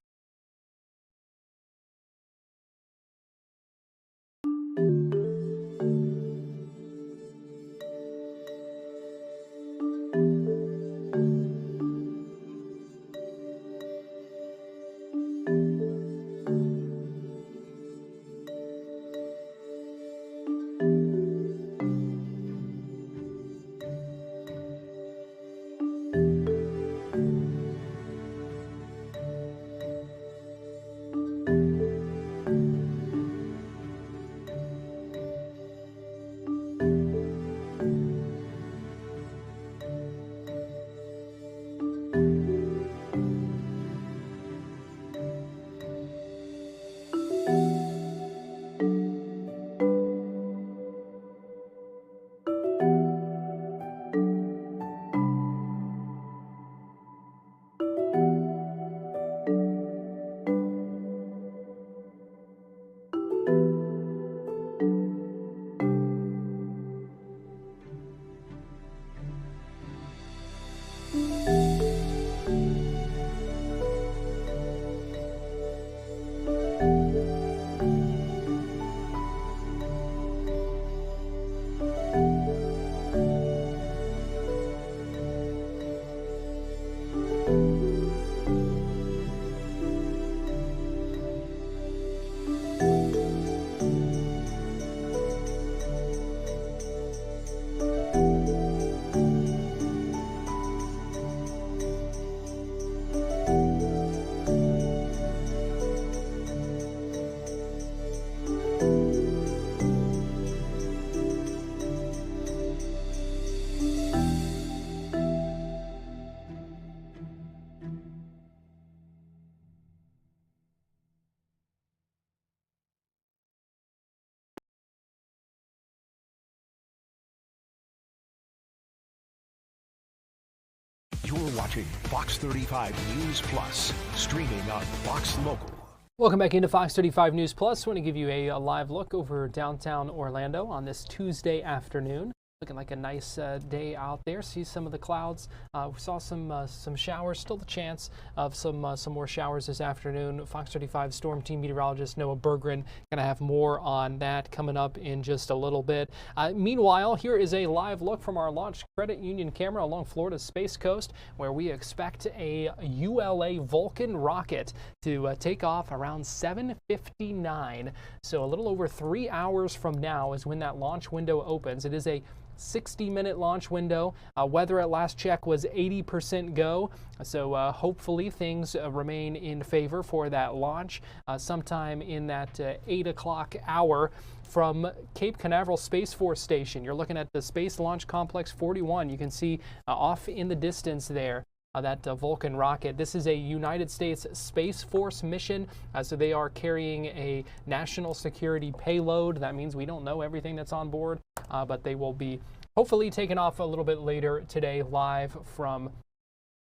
You're watching Fox 35 News Plus, streaming on Fox Local. Welcome back into Fox 35 News Plus. I want to give you a live look over downtown Orlando on this Tuesday afternoon. Looking like a nice day out there. See some of the clouds. We saw some showers. Still the chance of some more showers this afternoon. Fox 35 storm team meteorologist Noah Berggren going to have more on that coming up in just a little bit. Meanwhile, here is a live look from our Launch Credit Union camera along Florida's Space Coast, where we expect a ULA Vulcan rocket to take off around 7:59. So a little over 3 hours from now is when that launch window opens. It is a 60-minute launch window. Weather at last check was 80% go, so hopefully things remain in favor for that launch sometime in that 8 o'clock hour from Cape Canaveral Space Force Station. You're looking at the Space Launch Complex 41. You can see off in the distance there that Vulcan rocket. This is a United States Space Force mission, so they are carrying a national security payload. That means we don't know everything that's on board, but they will be hopefully taken off a little bit later today live from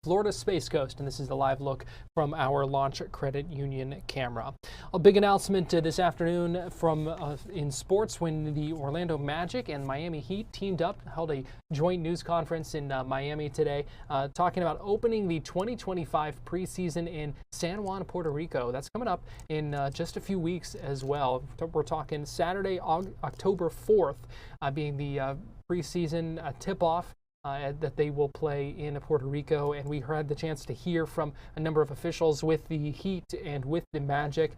Florida Space Coast, and this is the live look from our Launch Credit Union camera. A big announcement this afternoon from in sports when the Orlando Magic and Miami Heat teamed up, held a joint news conference in Miami today, talking about opening the 2025 preseason in San Juan, Puerto Rico. That's coming up in just a few weeks as well. We're talking Saturday, October 4th, being the preseason tip-off that they will play in Puerto Rico, and we had the chance to hear from a number of officials with the Heat and with the Magic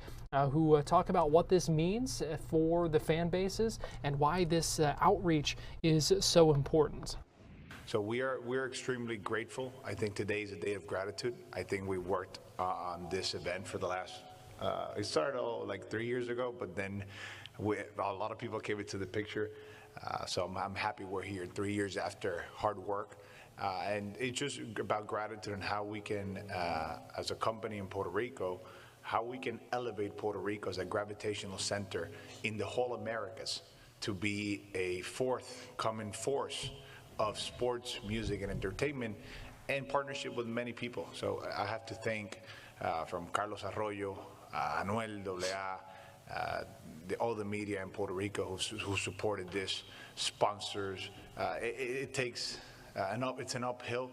who talk about what this means for the fan bases and why this outreach is so important. So we're extremely grateful. I think today is a day of gratitude. I think we worked on this event for the last, it started like 3 years ago, but then a lot of people came into the picture. So I'm happy we're here 3 years after hard work. And it's just about gratitude and how we can, as a company in Puerto Rico, how we can elevate Puerto Rico as a gravitational center in the whole Americas to be a forthcoming force of sports, music, and entertainment, and partnership with many people. So I have to thank from Carlos Arroyo, Anuel AA, all the media in Puerto Rico who supported this, sponsors. It takes it's an uphill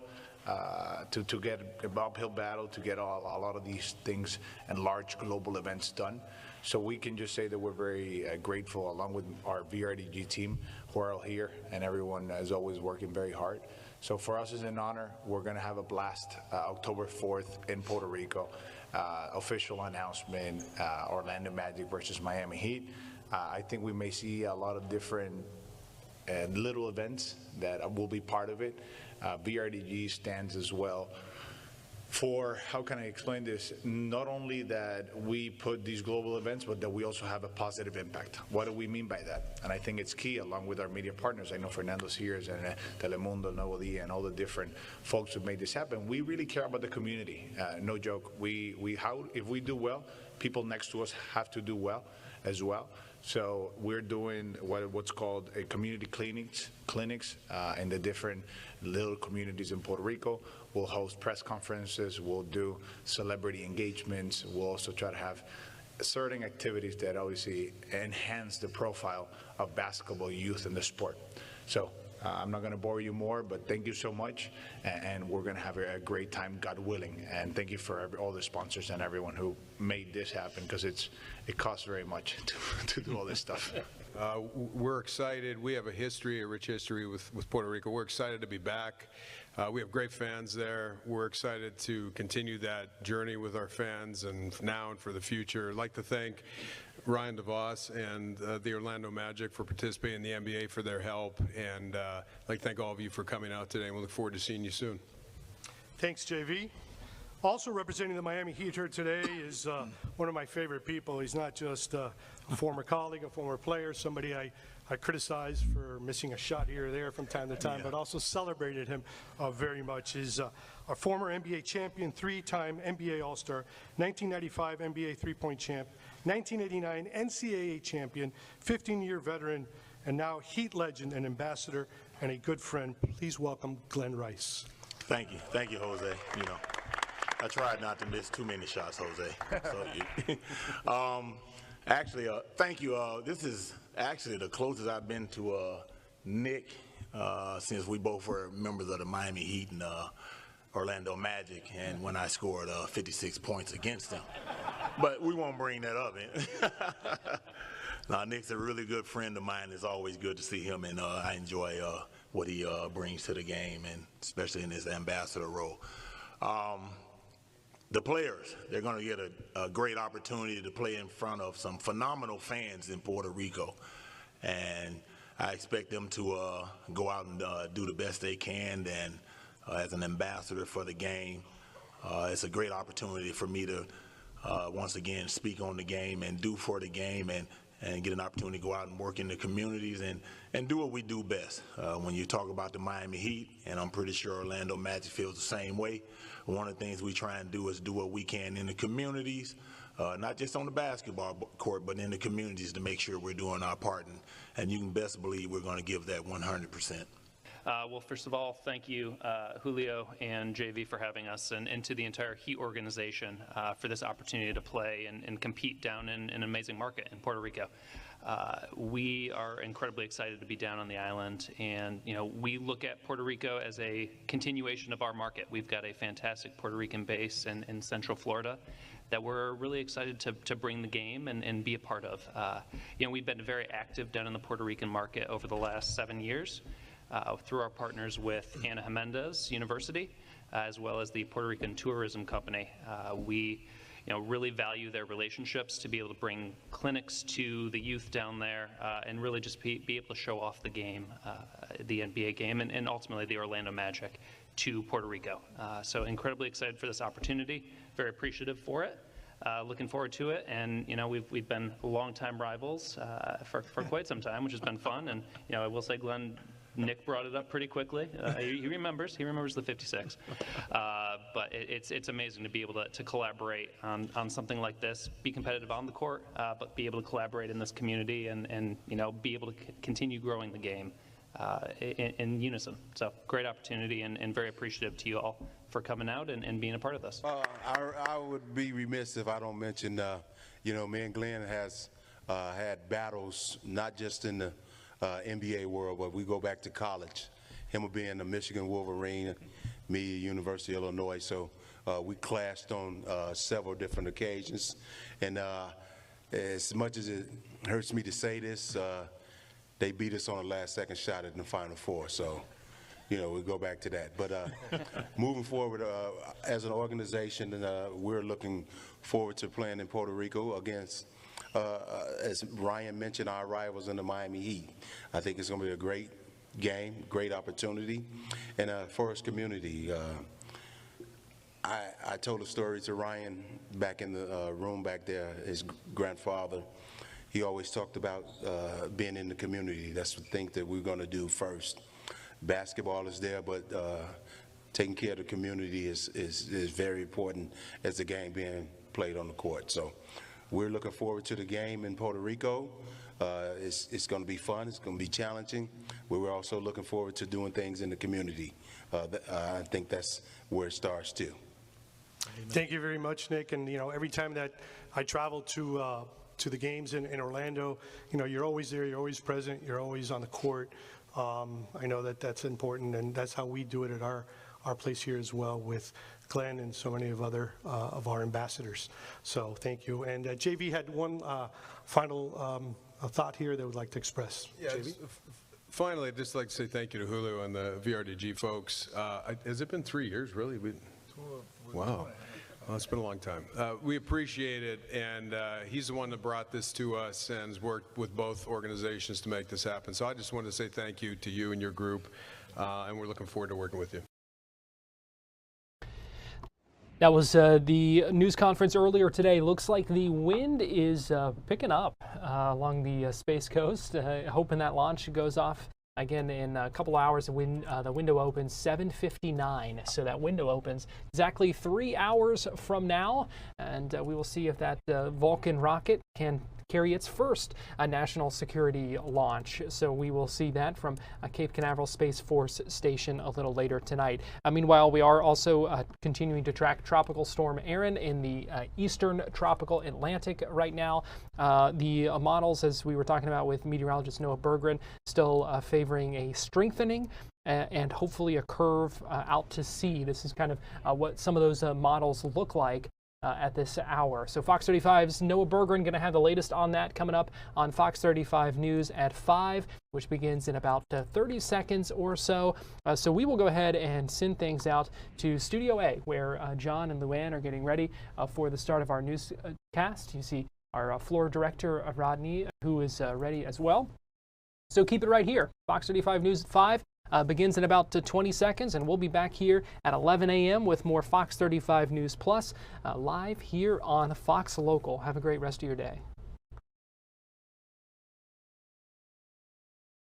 to get an uphill battle to get a lot of these things and large global events done. So we can just say that we're very grateful, along with our VRDG team who are all here, and everyone is always working very hard. So for us, it's an honor. We're going to have a blast October 4th in Puerto Rico. Official announcement, Orlando Magic versus Miami Heat. I think we may see a lot of different little events that will be part of it. VRDG stands as well for, how can I explain this, not only that we put these global events, but that we also have a positive impact. What do we mean by that? And I think it's key, along with our media partners. I know Fernando's here, and Telemundo, Nuevo Dia, and all the different folks who made this happen. We really care about the community. No joke. If we do well, people next to us have to do well as well. So we're doing what's called a community clinics in the different little communities in Puerto Rico. We'll host press conferences. We'll do celebrity engagements. We'll also try to have certain activities that obviously enhance the profile of basketball youth in the sport. So I'm not going to bore you more, but thank you so much, and we're going to have a great time, God willing. And thank you for all the sponsors and everyone who made this happen, because it costs very much to do all this stuff. We're excited. We have a rich history with Puerto Rico. We're excited to be back. We have great fans there. We're excited to continue that journey with our fans, and now and for the future. I'd like to thank Ryan DeVos and the Orlando Magic for participating in the NBA, for their help, and I'd like to thank all of you for coming out today, and we look forward to seeing you soon. Thanks, JV. Also representing the Miami Heat here today is one of my favorite people. He's not just a former colleague, a former player, somebody I criticized for missing a shot here or there from time to time, but also celebrated him very much. He's a former NBA champion, 3-time NBA All-Star, 1995 NBA three-point champ, 1989 NCAA champion, 15-year veteran, and now Heat legend and ambassador, and a good friend. Please welcome Glenn Rice. Thank you, Jose. You know, I tried not to miss too many shots, Jose. Actually, thank you. This is actually the closest I've been to Nick since we both were members of the Miami Heat and Orlando Magic, and when I scored 56 points against them. But we won't bring that up. Now, Nick's a really good friend of mine. It's always good to see him, and I enjoy what he brings to the game, and especially in his ambassador role. The players, they're going to get a great opportunity to play in front of some phenomenal fans in Puerto Rico. And I expect them to go out and do the best they can. And as an ambassador for the game, it's a great opportunity for me to once again speak on the game and do for the game, and get an opportunity to go out and work in the communities and do what we do best. When you talk about the Miami Heat, and I'm pretty sure Orlando Magic feels the same way, one of the things we try and do is do what we can in the communities, not just on the basketball court, but in the communities, to make sure we're doing our part. And you can best believe we're going to give that 100%. Well, first of all, thank you, Julio and JV, for having us, and to the entire Heat organization for this opportunity to play and compete down in an amazing market in Puerto Rico. We are incredibly excited to be down on the island, and we look at Puerto Rico as a continuation of our market. We've got a fantastic Puerto Rican base in Central Florida that we're really excited to bring the game and be a part of. We've been very active down in the Puerto Rican market over the last 7 years. Through our partners with Ana Jimenez University, as well as the Puerto Rican Tourism Company. We really value their relationships to be able to bring clinics to the youth down there and really just be able to show off the game, the NBA game, and ultimately the Orlando Magic to Puerto Rico. So incredibly excited for this opportunity, very appreciative for it. Looking forward to it, and we've been longtime rivals for quite some time, which has been fun. And I will say, Glenn, Nick brought it up pretty quickly. He remembers the 56. But it's amazing to be able to collaborate on something like this, be competitive on the court, but be able to collaborate in this community and be able to continue growing the game in unison. So great opportunity, and very appreciative to you all for coming out and being a part of this. I would be remiss if I don't mention, me and Glenn has had battles, not just in the NBA world, but we go back to college. Him being a Michigan Wolverine, me, University of Illinois. So we clashed on several different occasions. And as much as it hurts me to say this, they beat us on the last second shot in the Final Four. So, we go back to that. But moving forward, as an organization, we're looking forward to playing in Puerto Rico against, as Ryan mentioned, our rivals in the Miami Heat. I think it's going to be a great game, great opportunity, and for his community. I told a story to Ryan back in the room back there. His grandfather, he always talked about being in the community. That's the thing that we're going to do first. Basketball is there, but taking care of the community is very important as the game being played on the court. So we're looking forward to the game in Puerto Rico. It's going to be fun. It's going to be challenging. We're also looking forward to doing things in the community. I think that's where it starts too. Thank you very much, Nick. And every time that I travel to the games in Orlando, you're always there. You're always present. You're always on the court. I know that's important, and that's how we do it at our place here as well, with Glenn and so many of of our ambassadors. So thank you. And JV had one final thought here that would like to express. Yeah, JV? Finally, I'd just like to say thank you to Julio and the VRDG folks. Has it been 3 years, really? Wow. Well, it's been a long time. We appreciate it, and he's the one that brought this to us and has worked with both organizations to make this happen. So I just wanted to say thank you to you and your group, and we're looking forward to working with you. That was the news conference earlier today. Looks like the wind is picking up along the Space Coast. Hoping that launch goes off again in a couple hours. The window opens 7:59, so that window opens exactly 3 hours from now, and we will see if that Vulcan rocket can carry its first national security launch. So we will see that from Cape Canaveral Space Force Station a little later tonight. Meanwhile, we are also continuing to track Tropical Storm Erin in the eastern tropical Atlantic right now. The models, as we were talking about with meteorologist Noah Berggren, still favoring a strengthening and hopefully a curve out to sea. This is kind of what some of those models look like at this hour. So Fox 35's Noah Berggren going to have the latest on that coming up on Fox 35 News at 5, which begins in about 30 seconds or so. So we will go ahead and send things out to Studio A, where John and Luann are getting ready for the start of our newscast. You see our floor director, Rodney, who is ready as well. So keep it right here. Fox 35 News at 5 begins in about 20 seconds, and we'll be back here at 11 a.m. with more Fox 35 News Plus live here on Fox Local. Have a great rest of your day.